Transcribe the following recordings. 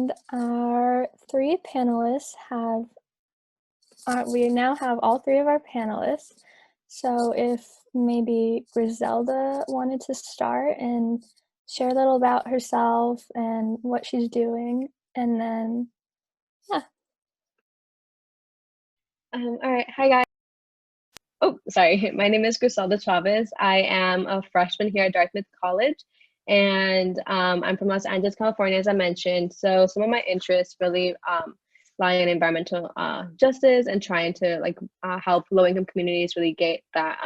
And our three panelists we now have all three of our panelists. So if maybe Griselda wanted to start and share a little about herself and what she's doing, and then, yeah. All right. Hi, guys. Oh, sorry. My name is Griselda Chavez. I am a freshman here at Dartmouth College, and I'm from Los Angeles, California, as I mentioned. So some of my interests really lie in environmental justice and trying to help low-income communities really get that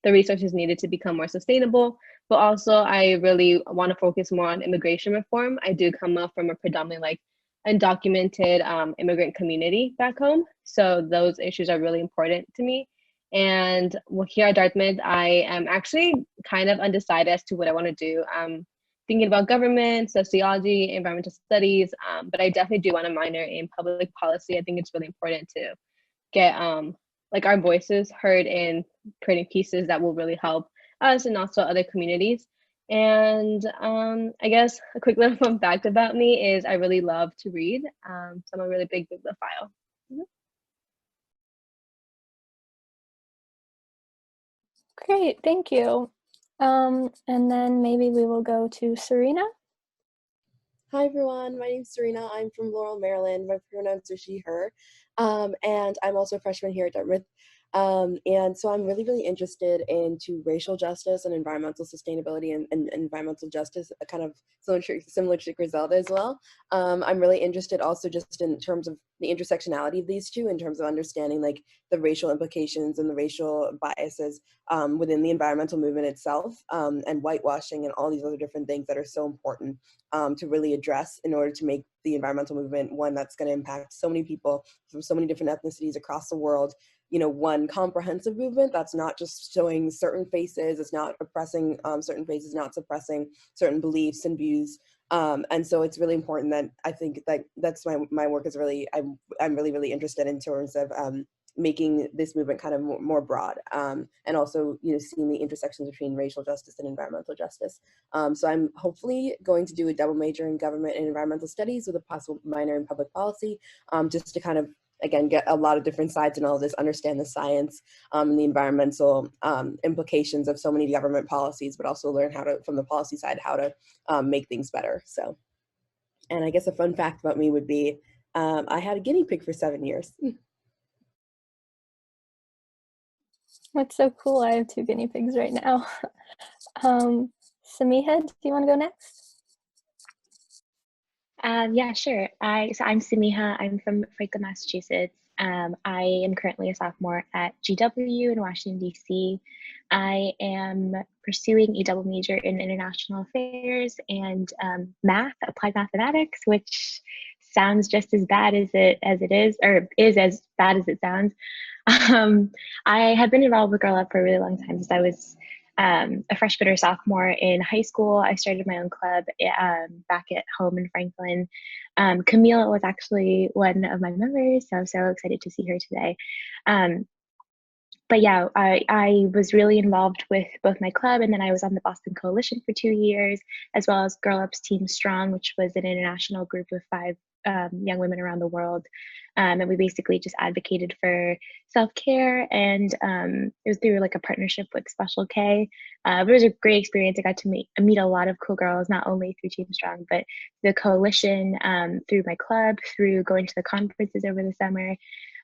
the resources needed to become more sustainable. But also, I really want to focus more on immigration reform. I do come up from a predominantly undocumented immigrant community back home, so those issues are really important to me. And here at Dartmouth, I am actually kind of undecided as to what I want to do. I'm thinking about government, sociology, environmental studies, but I definitely do want to minor in public policy. I think it's really important to get our voices heard in creating pieces that will really help us and also other communities. And I guess a quick little fun fact about me is I really love to read. So I'm a really big bibliophile. Great, thank you. And then maybe we will go to Serena. Hi everyone, my name's Serena. I'm from Laurel, Maryland. My pronouns are she, her. And I'm also a freshman here at Dartmouth. And so I'm really interested into racial justice and environmental sustainability and environmental justice, kind of similar to Griselda as well. I'm really interested also just in terms of the intersectionality of these two, in terms of understanding like the racial implications and the racial biases within the environmental movement itself, and whitewashing and all these other different things that are so important to really address in order to make the environmental movement one that's going to impact so many people from so many different ethnicities across the world. You know, one comprehensive movement that's not just showing certain faces, it's not oppressing certain faces, not suppressing certain beliefs and views. And so it's really important that I think that that's my work is really, I'm really interested in terms of making this movement kind of more broad, and also, you know, seeing the intersections between racial justice and environmental justice. So I'm hopefully going to do a double major in government and environmental studies with a possible minor in public policy, just to kind of, again, get a lot of different sides and all of this, understand the science and the environmental implications of so many government policies, but also learn how to, from the policy side, how to make things better. So, and I guess a fun fact about me would be, I had a guinea pig for 7 years. That's so cool. I have 2 guinea pigs right now. Samiha, do you want to go next? Yeah, sure. So I'm Samiha. I'm from Franklin, Massachusetts. I am currently a sophomore at GW in Washington, D.C. I am pursuing a double major in international affairs and math, applied mathematics, which sounds just as bad as it is, or is as bad as it sounds. I have been involved with Girl Up for a really long time since I was a freshman or sophomore in high school. I started my own club back at home in Franklin. Camille was actually one of my members, so I'm so excited to see her today. But yeah, I was really involved with both my club, and then I was on the Boston Coalition for 2 years, as well as Girl Up's Team Strong, which was an international group of 5 young women around the world. And we basically just advocated for self-care, and it was through like a partnership with Special K. But it was a great experience. I got to meet a lot of cool girls, not only through Team Strong, but the coalition, through my club, through going to the conferences over the summer.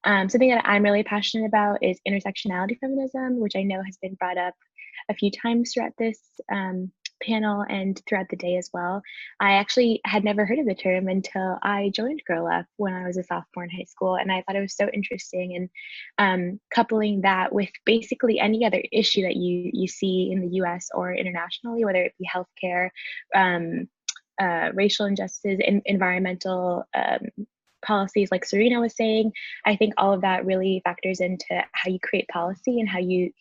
Something that I'm really passionate about is intersectionality feminism, which I know has been brought up a few times throughout this panel and throughout the day as well. I actually had never heard of the term until I joined Girl Up when I was a sophomore in high school, and I thought it was so interesting. And coupling that with basically any other issue that you see in the US or internationally, whether it be healthcare, racial injustice, environmental policies, like Serena was saying, I think all of that really factors into how you create policy and how you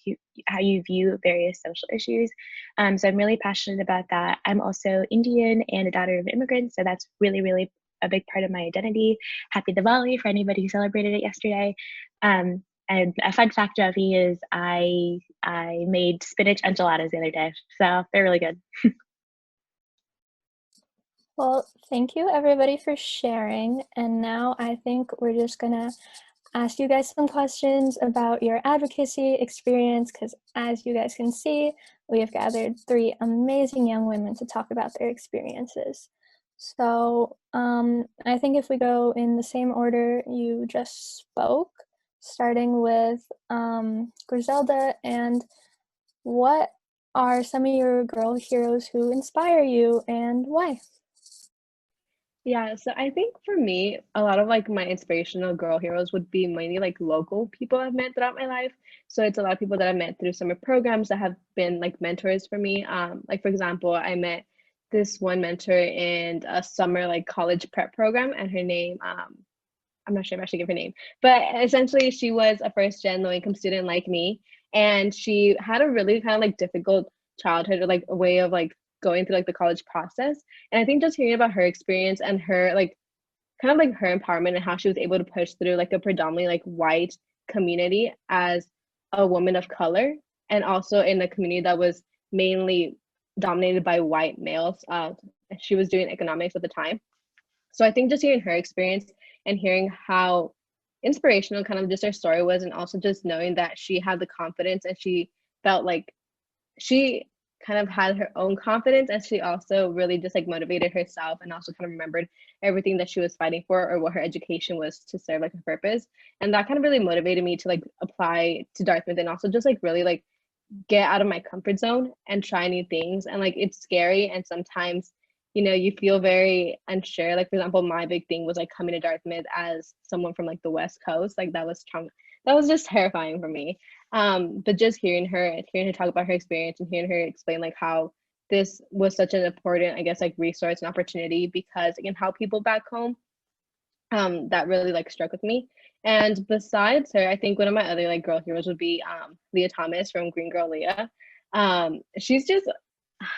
view various social issues. So I'm really passionate about that. I'm also Indian and a daughter of immigrants, so that's really a big part of my identity. Happy Diwali for anybody who celebrated it yesterday. And a fun fact about me is I made spinach enchiladas the other day, so they're really good. Well, thank you everybody for sharing. And now I think we're just gonna ask you guys some questions about your advocacy experience because, as you guys can see, we have gathered three amazing young women to talk about their experiences. So I think if we go in the same order you just spoke, starting with Griselda, and what are some of your girl heroes who inspire you and why? Yeah, so I think for me, a lot of like my inspirational girl heroes would be mainly like local people I've met throughout my life. So it's a lot of people that I met through summer programs that have been like mentors for me. Like for example, I met this one mentor in a summer like college prep program, and her name, I'm not sure if I should give her name, but essentially she was a first gen low income student like me, and she had a really kind of like difficult childhood, or like a way of like going through like the college process. And I think just hearing about her experience and her like kind of like her empowerment and how she was able to push through like a predominantly like white community as a woman of color, and also in a community that was mainly dominated by white males. She was doing economics at the time, so I think just hearing her experience and hearing how inspirational kind of just her story was, and also just knowing that she had the confidence and she felt like she kind of had her own confidence, and she also really just like motivated herself, and also kind of remembered everything that she was fighting for, or what her education was to serve like a purpose. And that kind of really motivated me to like apply to Dartmouth, and also just like really like get out of my comfort zone and try new things. And like it's scary, and sometimes you feel very unsure. Like for example, my big thing was like coming to Dartmouth as someone from like the West Coast. Like that was just terrifying for me. But just hearing her talk about her experience, and hearing her explain like how this was such an important, I guess, like resource and opportunity because it can help people back home, that really like struck with me. And besides her, I think one of my other like girl heroes would be Leah Thomas from Green Girl Leah. She's just,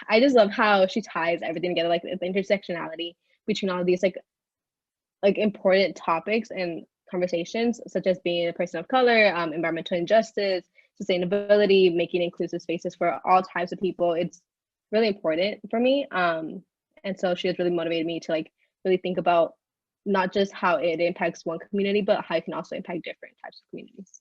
I just love how she ties everything together, like the intersectionality between all of these like important topics and conversations, such as being a person of color, environmental injustice, sustainability, making inclusive spaces for all types of people. It's really important for me. And so she has really motivated me to like really think about not just how it impacts one community, but how it can also impact different types of communities.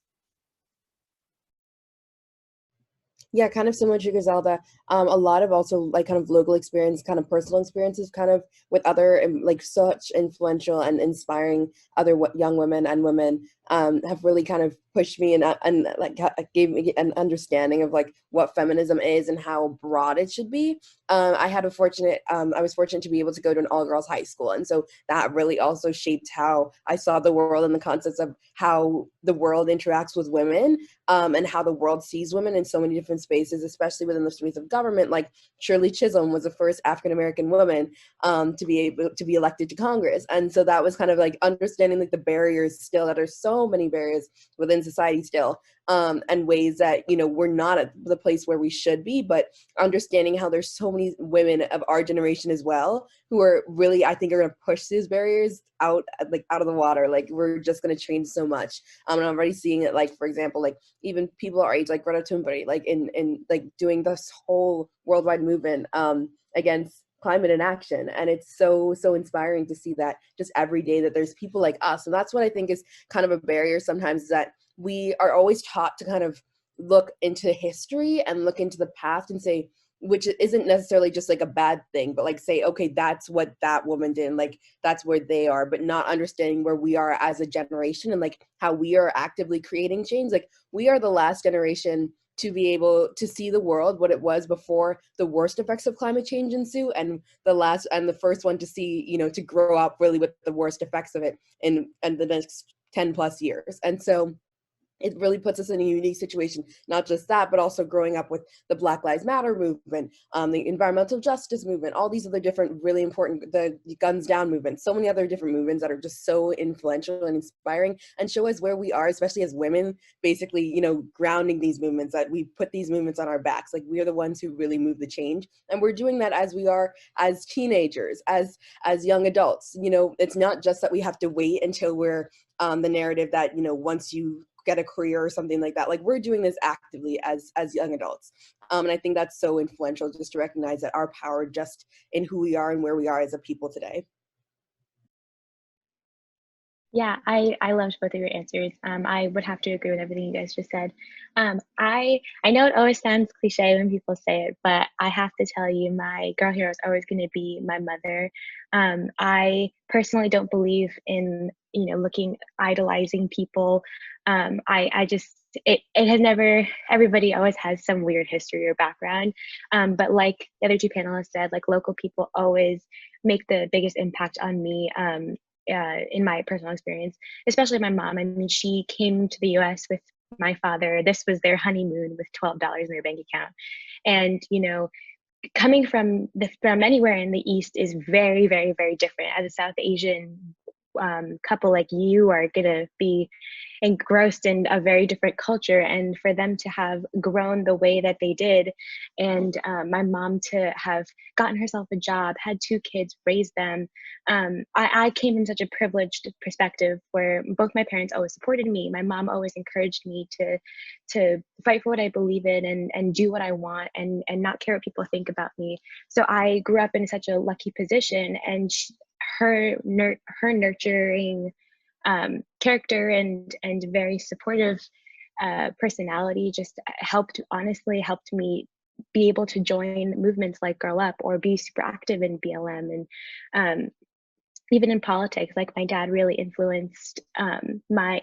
Yeah, kind of similar to Griselda. A lot of also like kind of local experience, kind of personal experiences, kind of with other like such influential and inspiring other young women and women, have really kind of pushed me and like gave me an understanding of like what feminism is and how broad it should be. I was fortunate to be able to go to an all girls high school, and so that really also shaped how I saw the world and the concepts of how the world interacts with women, and how the world sees women in so many different spaces, especially within the space of government. Like Shirley Chisholm was the first African American woman, to be able to be elected to Congress, and so that was kind of like understanding like the barriers still, that are so many barriers within society still, and ways that we're not at the place where we should be, but understanding how there's so many women of our generation as well who are really, I think, are going to push these barriers out, like out of the water. Like we're just going to change so much. And I'm already seeing it, like for example, like even people our age, like Greta Thunberg, like in like doing this whole worldwide movement against climate inaction. And it's so inspiring to see that just every day that there's people like us. And that's what I think is kind of a barrier sometimes, is that we are always taught to kind of look into history and look into the past and say, which isn't necessarily just like a bad thing, but like say, okay, that's what that woman did, and like that's where they are, but not understanding where we are as a generation and like how we are actively creating change. Like we are the last generation to be able to see the world what it was before the worst effects of climate change ensue, and the first one to see, to grow up really with the worst effects of it in the next 10 plus years. And so it really puts us in a unique situation, not just that, but also growing up with the Black Lives Matter movement, the environmental justice movement, all these other different really important, the guns down movement, so many other different movements that are just so influential and inspiring, and show us where we are, especially as women, basically, grounding these movements, that we put these movements on our backs. Like we are the ones who really move the change. And we're doing that as we are as teenagers, as young adults. It's not just that we have to wait until we're the narrative that once you get a career or something like that. Like, we're doing this actively as young adults. And I think that's so influential, just to recognize that our power just in who we are and where we are as a people today. Yeah, I loved both of your answers. I would have to agree with everything you guys just said. I know it always sounds cliche when people say it, but I have to tell you, my girl hero is always going to be my mother. I personally don't believe in, idolizing people. I just it has never. Everybody always has some weird history or background, but like the other two panelists said, like local people always make the biggest impact on me. In my personal experience, especially my mom. I mean, she came to the US with my father. This was their honeymoon with $12 in their bank account. And, coming from anywhere in the East is very, very, very different. As a South Asian couple, like, you are going to be engrossed in a very different culture, and for them to have grown the way that they did, and my mom to have gotten herself a job, had two kids, raised them. I came in such a privileged perspective where both my parents always supported me. My mom always encouraged me to fight for what I believe in, and do what I want, and not care what people think about me. So I grew up in such a lucky position, and her nurturing character and very supportive personality just honestly helped me be able to join movements like Girl Up or be super active in BLM. And even in politics, like, my dad really influenced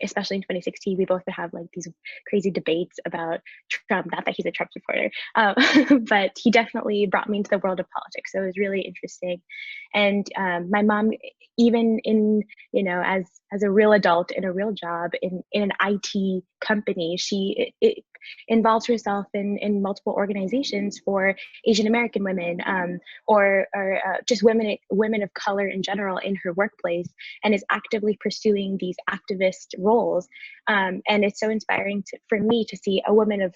especially in 2016, we both would have like these crazy debates about Trump. Not that he's a Trump supporter, but he definitely brought me into the world of politics. So it was really interesting. And my mom, even in, as a real adult in a real job in an IT company, she involves herself in multiple organizations for Asian American women, or just women of color in general in her workplace, and is actively pursuing these activist roles. And it's so inspiring for me to see a woman of,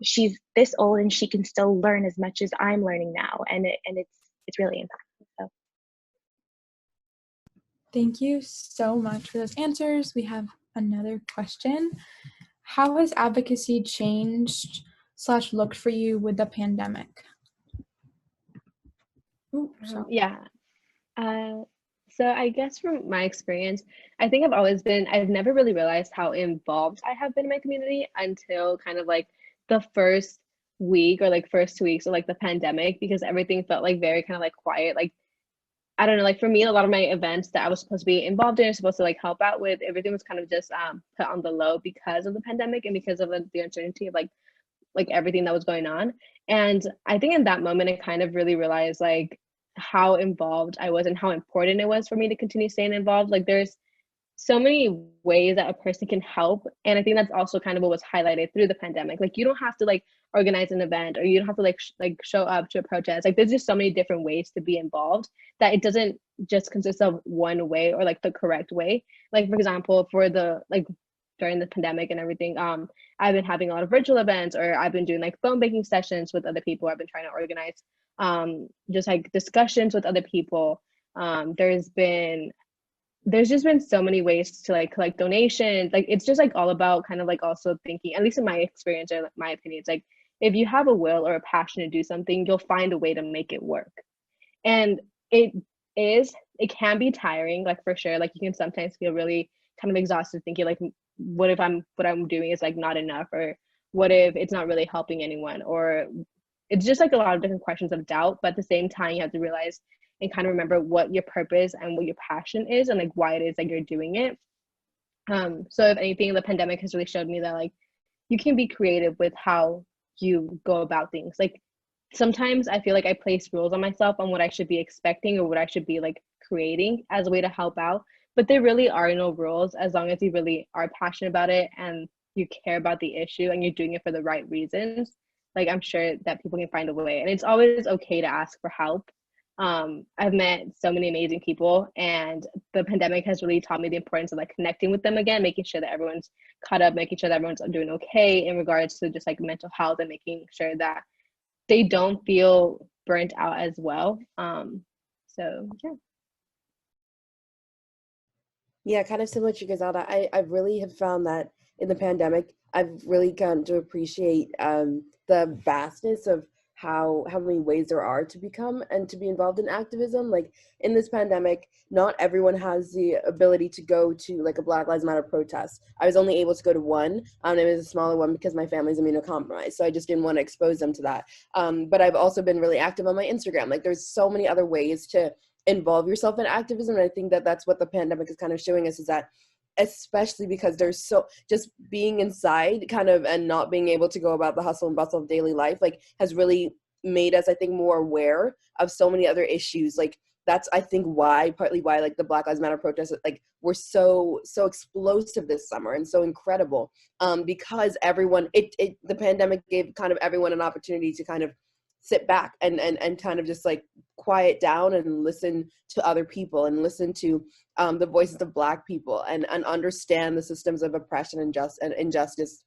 she's this old and she can still learn as much as I'm learning now, and it's really impactful. So. Thank you so much for those answers. We have another question. How has advocacy changed / looked for you with the pandemic? Yeah. So I guess from my experience, I think I've never really realized how involved I have been in my community until kind of like the first week or like first 2 weeks of like the pandemic, because everything felt like very kind of like quiet. Like, I don't know, like for me, a lot of my events that I was supposed to be involved in, supposed to like help out with, everything was kind of just put on the low because of the pandemic and because of the uncertainty of like everything that was going on. And I think in that moment, I kind of really realized like how involved I was and how important it was for me to continue staying involved. Like, there's so many ways that a person can help, and I think that's also kind of what was highlighted through the pandemic. Like, you don't have to like organize an event, or you don't have to like show up to a protest. Like, there's just so many different ways to be involved that it doesn't just consist of one way or like the correct way. Like, for example, for the like during the pandemic and everything, I've been having a lot of virtual events, or I've been doing like phone banking sessions with other people. I've been trying to organize just like discussions with other people. There's just been so many ways to like collect donations. Like, it's just like all about kind of like also thinking, at least in my experience or my opinion, it's like, if you have a will or a passion to do something, you'll find a way to make it work. And it can be tiring, like, for sure. Like, you can sometimes feel really kind of exhausted thinking like, what I'm doing is like not enough, or what if it's not really helping anyone, or it's just like a lot of different questions of doubt. But at the same time, you have to realize and kind of remember what your purpose and what your passion is, and like why it is that you're doing it. So if anything, the pandemic has really showed me that like you can be creative with how you go about things. Like, sometimes I feel like I place rules on myself on what I should be expecting or what I should be like creating as a way to help out. But there really are no rules, as long as you really are passionate about it and you care about the issue and you're doing it for the right reasons. Like, I'm sure that people can find a way, and it's always okay to ask for help. I've met so many amazing people, and the pandemic has really taught me the importance of like connecting with them again, making sure that everyone's caught up, making sure that everyone's doing okay in regards to just like mental health, and making sure that they don't feel burnt out as well. So yeah. Yeah, kind of similar to Griselda. I really have found that in the pandemic, I've really come to appreciate the vastness of how many ways there are to become and to be involved in activism. Like in this pandemic, not everyone has the ability to go to like a Black Lives Matter protest. I was only able to go to one, and it was a smaller one because my family's immunocompromised, so I just didn't want to expose them to that. But I've also been really active on my Instagram. Like there's so many other ways to involve yourself in activism, and I think that that's what the pandemic is kind of showing us, is that especially because there's so just being inside kind of and not being able to go about the hustle and bustle of daily life like has really made us, I think, more aware of so many other issues. Like that's, I think, partly why like the Black Lives Matter protests like were so explosive this summer and so incredible, because everyone, the pandemic gave kind of everyone an opportunity to kind of sit back and kind of just like quiet down and listen to other people and listen to the voices of Black people and understand the systems of oppression and injustice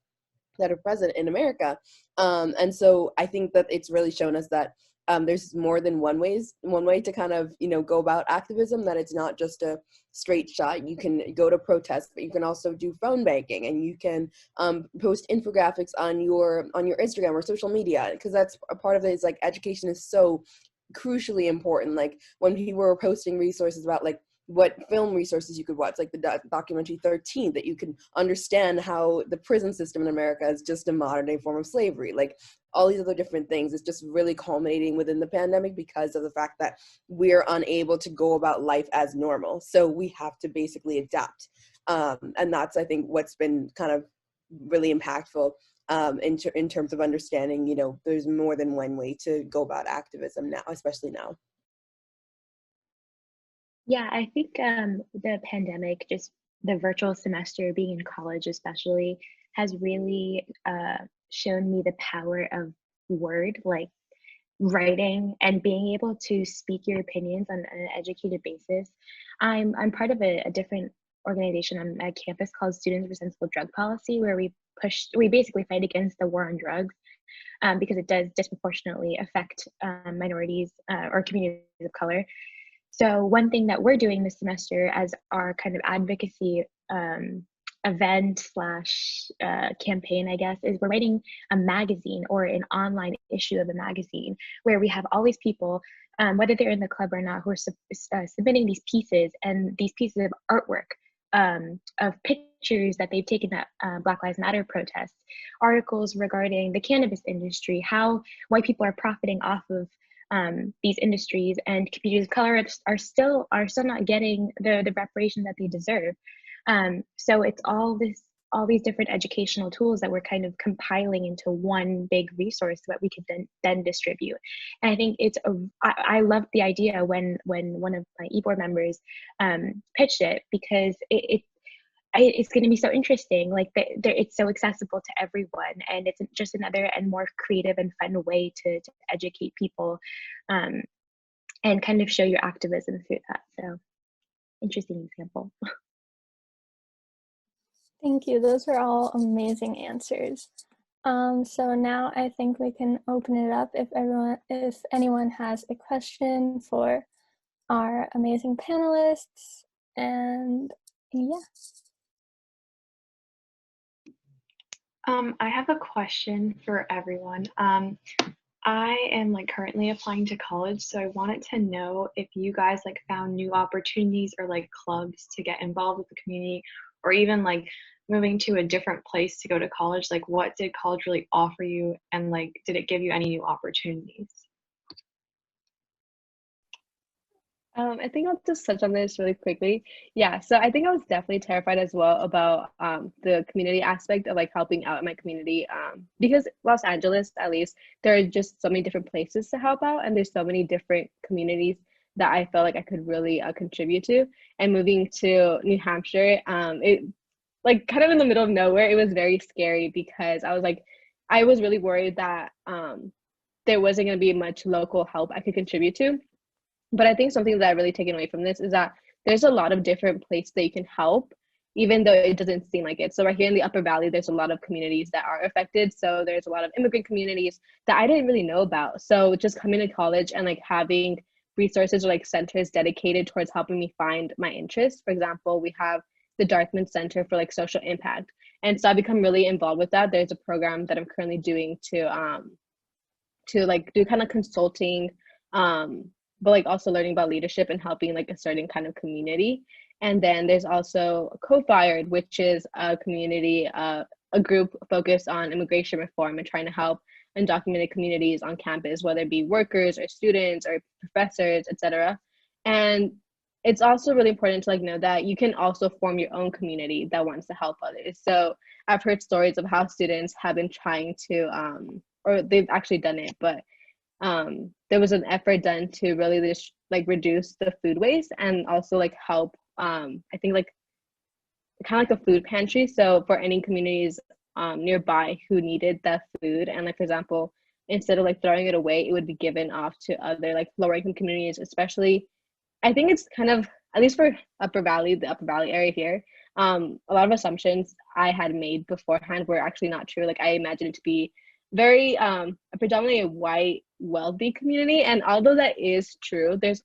that are present in America. And so I think that it's really shown us that there's more than one way to kind of, go about activism, that it's not just a straight shot. You can go to protests, but you can also do phone banking, and you can post infographics on your Instagram or social media, because that's a part of it. Is like education is so crucially important. Like when people were posting resources about like what film resources you could watch, like the documentary 13, that you can understand how the prison system in America is just a modern day form of slavery. Like all these other different things, it's just really culminating within the pandemic because of the fact that we're unable to go about life as normal. So we have to basically adapt. And that's, I think, what's been kind of really impactful in terms of understanding, there's more than one way to go about activism now, especially now. Yeah, I think the pandemic, just the virtual semester, being in college especially, has really shown me the power of word, like writing and being able to speak your opinions on an educated basis. I'm part of a different organization on my campus called Students for Sensible Drug Policy, where we basically fight against the war on drugs, because it does disproportionately affect minorities or communities of color. So one thing that we're doing this semester as our kind of advocacy event slash campaign, I guess, is we're writing a magazine or an online issue of a magazine where we have all these people, whether they're in the club or not, who are submitting these pieces, and these pieces of artwork, of pictures that they've taken at Black Lives Matter protests, articles regarding the cannabis industry, how white people are profiting off of these industries, and communities of color are still not getting the reparation that they deserve. So it's all these different educational tools that we're kind of compiling into one big resource that we could then distribute. And I think I loved the idea when one of my e-board members pitched it, because it's going to be so interesting. Like it's so accessible to everyone, and it's just another and more creative and fun way to educate people, and kind of show your activism through that. So interesting example. Thank you. Those were all amazing answers. So now I think we can open it up if anyone has a question for our amazing panelists. And yeah. I have a question for everyone. I am like currently applying to college, so I wanted to know if you guys like found new opportunities or like clubs to get involved with the community, or even like moving to a different place to go to college. Like what did college really offer you, and like did it give you any new opportunities? I think I'll just touch on this really quickly. Yeah, so I think I was definitely terrified as well about the community aspect of like helping out in my community, because Los Angeles, at least, there are just so many different places to help out, and there's so many different communities that I felt like I could really contribute to. And moving to New Hampshire, it like kind of in the middle of nowhere, it was very scary because I was really worried that there wasn't going to be much local help I could contribute to. But I think something that I've really taken away from this is that there's a lot of different places that you can help, even though it doesn't seem like it. So right here in the Upper Valley, there's a lot of communities that are affected. So there's a lot of immigrant communities that I didn't really know about. So just coming to college and like having resources or like centers dedicated towards helping me find my interests. For example, we have the Dartmouth Center for like Social Impact. And so I've become really involved with that. There's a program that I'm currently doing to like do kind of consulting, but like also learning about leadership and helping like a certain kind of community. And then there's also Co-Fired, which is a community, a group focused on immigration reform and trying to help undocumented communities on campus, whether it be workers or students or professors, etc. And it's also really important to like know that you can also form your own community that wants to help others. So I've heard stories of how students have been trying to, or they've actually done it, but there was an effort done to really just like reduce the food waste and also like help, I think like kind of like a food pantry. So for any communities nearby who needed that food, and like for example, instead of like throwing it away, it would be given off to other like lower income communities, especially. I think it's kind of, at least for the Upper Valley area here, a lot of assumptions I had made beforehand were actually not true. Like I imagined it to be very a predominantly white, wealthy community. And although that is true, there's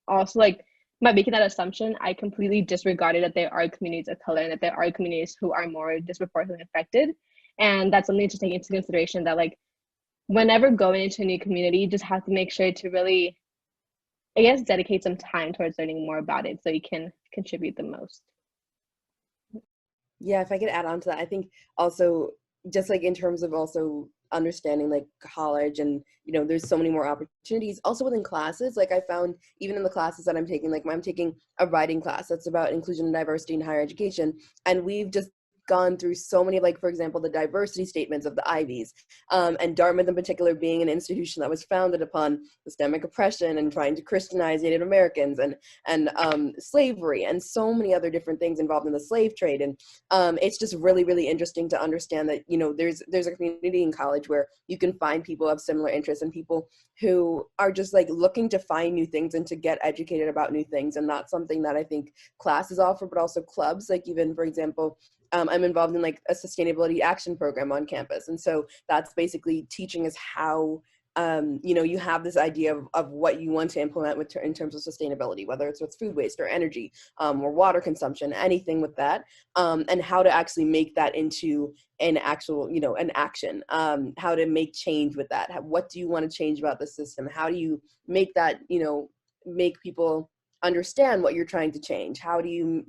also like by making that assumption, I completely disregarded that there are communities of color and that there are communities who are more disproportionately affected. And that's something to take into consideration that like whenever going into a new community, you just have to make sure to really, I guess, dedicate some time towards learning more about it so you can contribute the most. Yeah, if I could add on to that, I think also just like in terms of also understanding like college and there's so many more opportunities also within classes. Like I found even in the classes that I'm taking, like I'm taking a writing class that's about inclusion and diversity in higher education, and we've just gone through so many, like for example the diversity statements of the Ivies, and Dartmouth in particular being an institution that was founded upon systemic oppression and trying to Christianize Native Americans and slavery and so many other different things involved in the slave trade. And it's just really, really interesting to understand that there's a community in college where you can find people of similar interests and people who are just like looking to find new things and to get educated about new things. And that's something that I think classes offer, but also clubs. Like even for example, I'm involved in like a sustainability action program on campus. And so that's basically teaching us how, you have this idea of what you want to implement in terms of sustainability, whether it's with food waste or energy, or water consumption, anything with that, and how to actually make that into an actual, an action, how to make change with that. What do you want to change about the system? How do you make that, make people understand what you're trying to change? How do you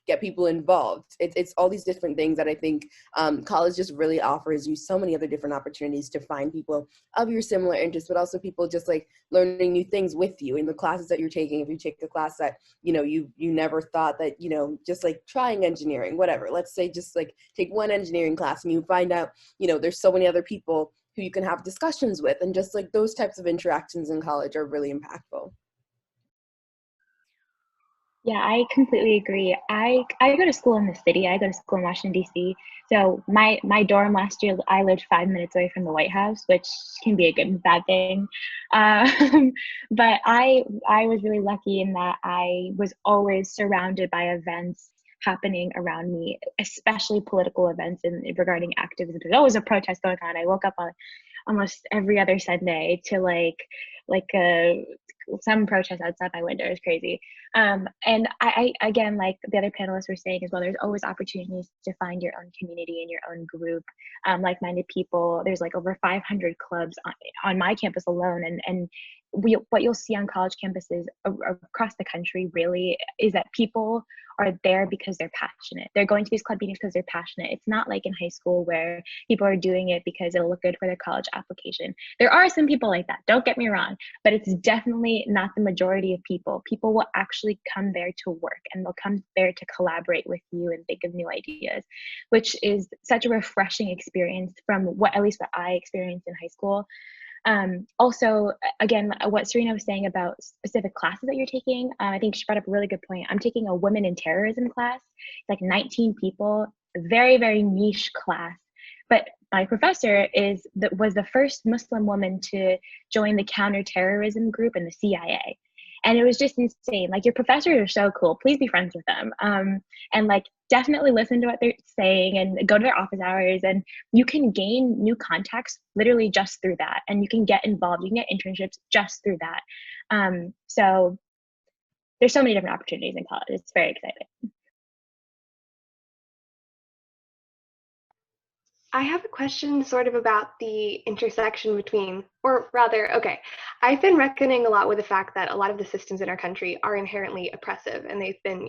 get people involved? It's all these different things that I think college just really offers you so many other different opportunities to find people of your similar interests, but also people just like learning new things with you in the classes that you're taking. If you take a class that you never thought that, just like trying engineering, whatever, let's say just like take one engineering class and you find out there's so many other people who you can have discussions with, and just like those types of interactions in college are really impactful. Yeah, I completely agree. I go to school in the city. I go to school in Washington, D.C. So my dorm last year, I lived 5 minutes away from the White House, which can be a good and bad thing. But I was really lucky in that I was always surrounded by events happening around me, especially political events and regarding activism. There's always a protest going on. I woke up on almost every other Sunday to some protest outside my window. Is crazy. And I again, like the other panelists were saying as well, there's always opportunities to find your own community and your own group, like-minded people. There's like over 500 clubs on my campus alone, and what you'll see on college campuses across the country really is that people are there because they're passionate. They're going to these club meetings because they're passionate. It's not like in high school where people are doing it because it'll look good for their college application. There are some people like that, don't get me wrong, but it's definitely not the majority of people. People will actually come there to work, and they'll come there to collaborate with you and think of new ideas, which is such a refreshing experience from at least what I experienced in high school. Also, again, what Serena was saying about specific classes that you're taking, I think she brought up a really good point. I'm taking a women in terrorism class. It's like 19 people, a very, very niche class. But my professor was the first Muslim woman to join the counterterrorism group in the CIA. And it was just insane. Like, your professors are so cool. Please be friends with them. And like, definitely listen to what they're saying and go to their office hours. And you can gain new contacts literally just through that. And you can get involved. You can get internships just through that. So there's so many different opportunities in college. It's very exciting. I have a question sort of about the intersection between, or rather, okay, I've been reckoning a lot with the fact that a lot of the systems in our country are inherently oppressive and they've been,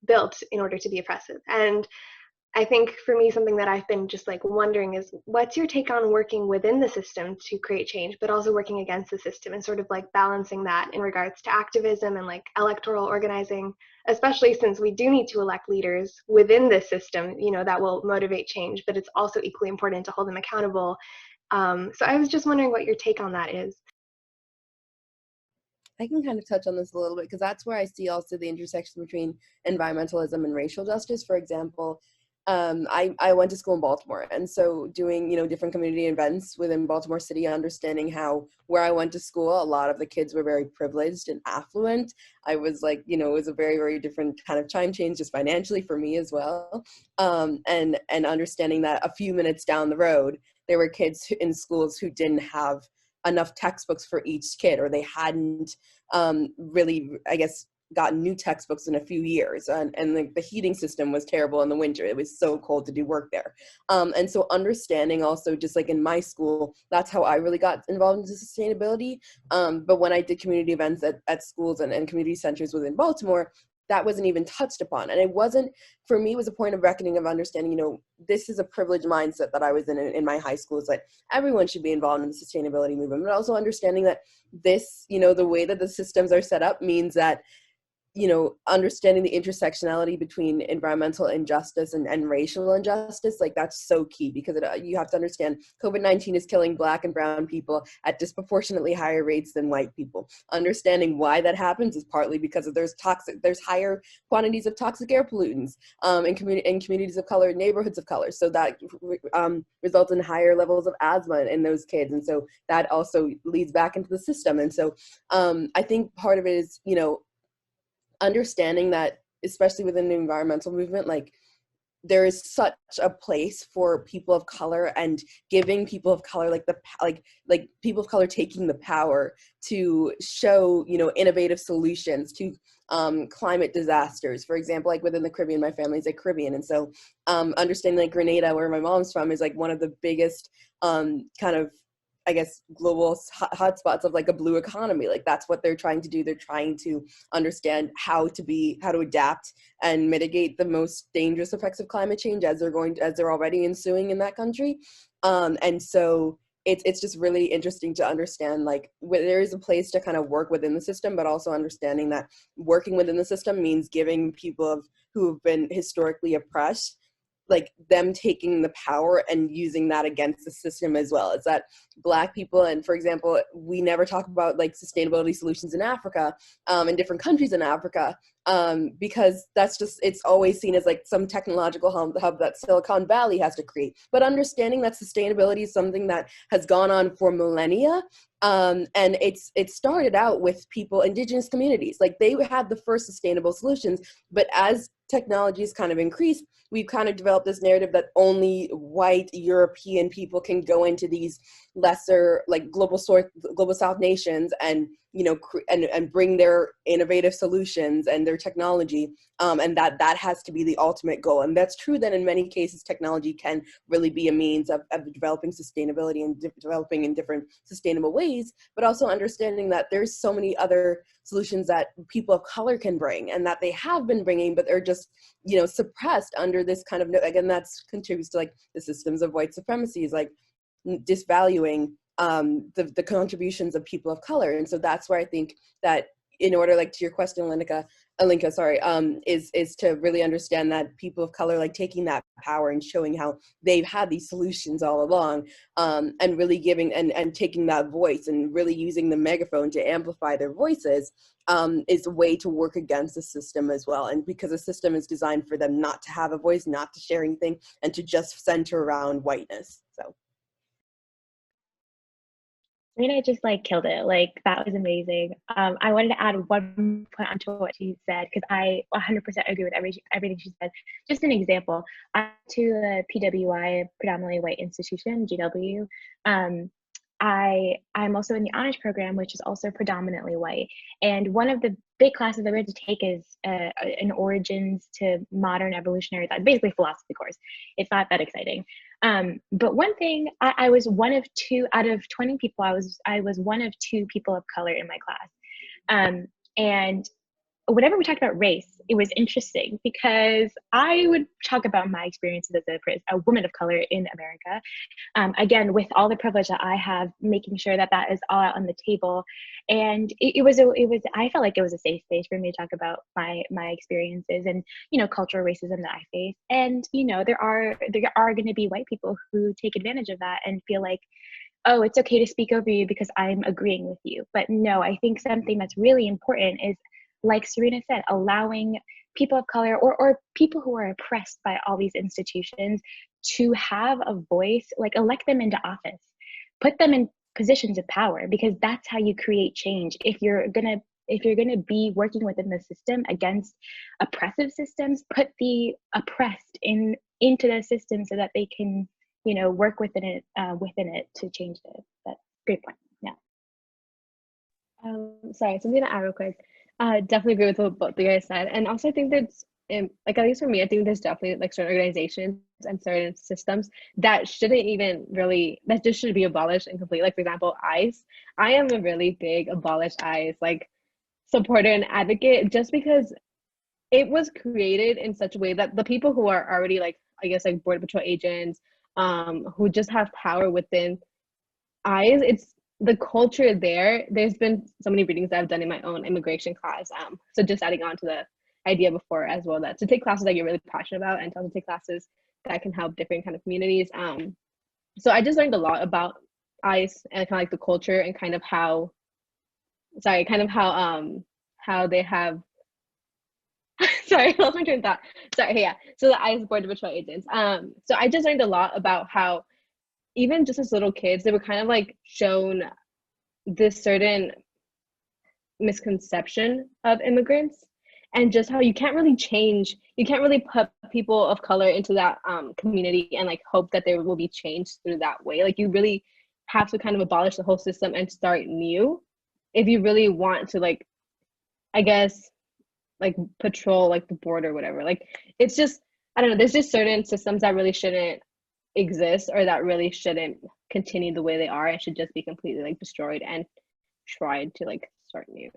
built in order to be oppressive. And I think for me, something that I've been just like wondering is what's your take on working within the system to create change, but also working against the system and sort of like balancing that in regards to activism and like electoral organizing, especially since we do need to elect leaders within this system, that will motivate change, but it's also equally important to hold them accountable. So I was just wondering what your take on that is. I can kind of touch on this a little bit because that's where I see also the intersection between environmentalism and racial justice. For example, I went to school in Baltimore, and so doing different community events within Baltimore City, understanding how where I went to school, a lot of the kids were very privileged and affluent. I was like, it was a very, very different kind of time change just financially for me as well, and understanding that a few minutes down the road there were kids in schools who didn't have enough textbooks for each kid, or they hadn't really, I guess, gotten new textbooks in a few years, and the heating system was terrible in the winter. It was so cold to do work there, and so understanding also, just like in my school, that's how I really got involved into sustainability. But when I did community events at schools and community centers within Baltimore, that wasn't even touched upon. And it wasn't, for me, it was a point of reckoning, of understanding, this is a privileged mindset that I was in my high school, is that everyone should be involved in the sustainability movement, but also understanding that this, the way that the systems are set up means that understanding the intersectionality between environmental injustice and racial injustice, like that's so key, because you have to understand COVID-19 is killing Black and brown people at disproportionately higher rates than white people. Understanding why that happens is partly because of there's higher quantities of toxic air pollutants in communities of color, neighborhoods of color. So that results in higher levels of asthma in those kids. And so that also leads back into the system. And so I think part of it is, understanding that, especially within the environmental movement, like there is such a place for people of color, and giving people of color like people of color taking the power to show innovative solutions to climate disasters. For example, like within the Caribbean, my family's like Caribbean, and so understanding like Grenada, where my mom's from, is like one of the biggest kind of, I guess, global hotspots of like a blue economy. Like that's what they're trying to do. They're trying to understand how to adapt and mitigate the most dangerous effects of climate change as they're already ensuing in that country. And so it's just really interesting to understand, like, there is a place to kind of work within the system, but also understanding that working within the system means giving people who have been historically oppressed, like them taking the power and using that against the system as well. Is that Black people, and for example, we never talk about like sustainability solutions in Africa, in different countries in Africa, because that's just, it's always seen as like some technological hub that Silicon Valley has to create. But understanding that sustainability is something that has gone on for millennia, and it started out with indigenous communities. Like they had the first sustainable solutions, but as technologies kind of increased, we've kind of developed this narrative that only white European people can go into these lesser, like global South nations and and bring their innovative solutions and their technology, and that has to be the ultimate goal. And that's true that in many cases technology can really be a means of developing sustainability and developing in different sustainable ways, but also understanding that there's so many other solutions that people of color can bring, and that they have been bringing, but they're just suppressed under this kind of, again, that's contributes to like the systems of white supremacy, is like disvaluing the contributions of people of color. And so that's where I think that, in order, like, to your question, Alinka, sorry, is to really understand that people of color, like, taking that power and showing how they've had these solutions all along, and really giving and taking that voice and really using the megaphone to amplify their voices, is a way to work against the system as well. And because the system is designed for them not to have a voice, not to share anything, and to just center around whiteness. So. Rita just like killed it. Like that was amazing. I wanted to add one point onto what she said, because I 100% agree with everything she said. Just an example, I went to a PWI, predominantly white institution, GW. I'm also in the honors program, which is also predominantly white. And one of the big classes that we had to take is an origins to modern evolutionary thought, basically philosophy course. It's not that exciting. But one thing, I was one of two out of 20 people. I was one of two people of color in my class. And whenever we talked about race, it was interesting because I would talk about my experiences as a woman of color in America. Again, with all the privilege that I have, making sure that that is all out on the table. And I felt like it was a safe space for me to talk about my experiences and, cultural racism that I face. And, there are going to be white people who take advantage of that and feel like, oh, it's okay to speak over you because I'm agreeing with you. But no, I think something that's really important is, like Serena said, allowing people of color or people who are oppressed by all these institutions to have a voice, like elect them into office, put them in positions of power, because that's how you create change. If you're gonna be working within the system against oppressive systems, put the oppressed into the system so that they can, work within it to change it. That's a great point. Yeah. Sorry, something to add real quick. Definitely agree with what both you guys said, and also I think that's like, at least for me, I think there's definitely like certain organizations and certain systems that shouldn't even really, that just should be abolished and complete. Like, for example, ICE. I am a really big abolish ICE like supporter and advocate, just because it was created in such a way that the people who are already, like, I guess, like border patrol agents, who just have power within ICE, it's the culture there. There's been so many readings that I've done in my own immigration class. So just adding on to the idea before as well, that to take classes that you're really passionate about and to also take classes that can help different kind of communities. So I just learned a lot about ICE and kind of like the culture and kind of how, how they have sorry, I lost my train of thought. Sorry, yeah. So the ICE border patrol agents. So I just learned a lot about how even just as little kids, they were kind of like shown this certain misconception of immigrants, and just how you can't really put people of color into that community and like hope that there will be change through that way. Like, you really have to kind of abolish the whole system and start new if you really want to, like, I guess, like, patrol like the border or whatever. Like, it's just, I don't know, there's just certain systems that really shouldn't exist, or that really shouldn't continue the way they are, and should just be completely like destroyed and tried to like start new.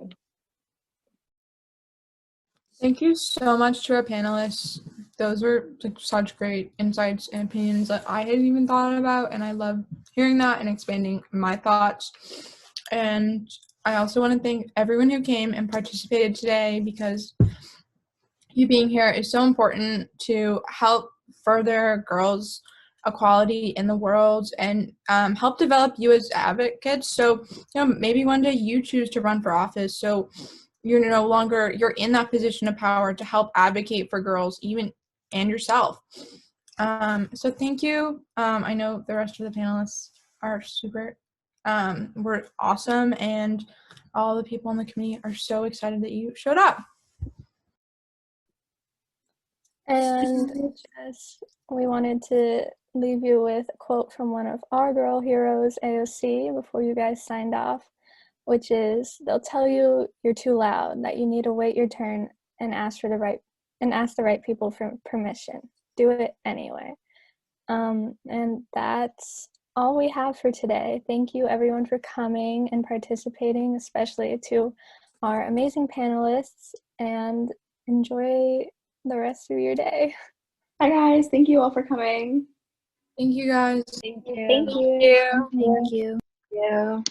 Thank you so much to our panelists. Those were like such great insights and opinions that I hadn't even thought about, and I love hearing that and expanding my thoughts. And I also want to thank everyone who came and participated today, because you being here is so important to help further girls' equality in the world and help develop you as advocates. So, maybe one day you choose to run for office, so you're no longer, you're in that position of power to help advocate for girls, even, and yourself. So thank you. I know the rest of the panelists are super, were awesome, and all the people in the community are so excited that you showed up. And just, we wanted to leave you with a quote from one of our girl heroes, AOC, before you guys signed off, which is, they'll tell you you're too loud, that you need to wait your turn and ask the right people for permission. Do it anyway. And that's all we have for today. Thank you everyone for coming and participating, especially to our amazing panelists, and enjoy the rest of your day. Hi guys, thank you all for coming. Thank you guys. Thank you. Thank you. Thank you. Yeah.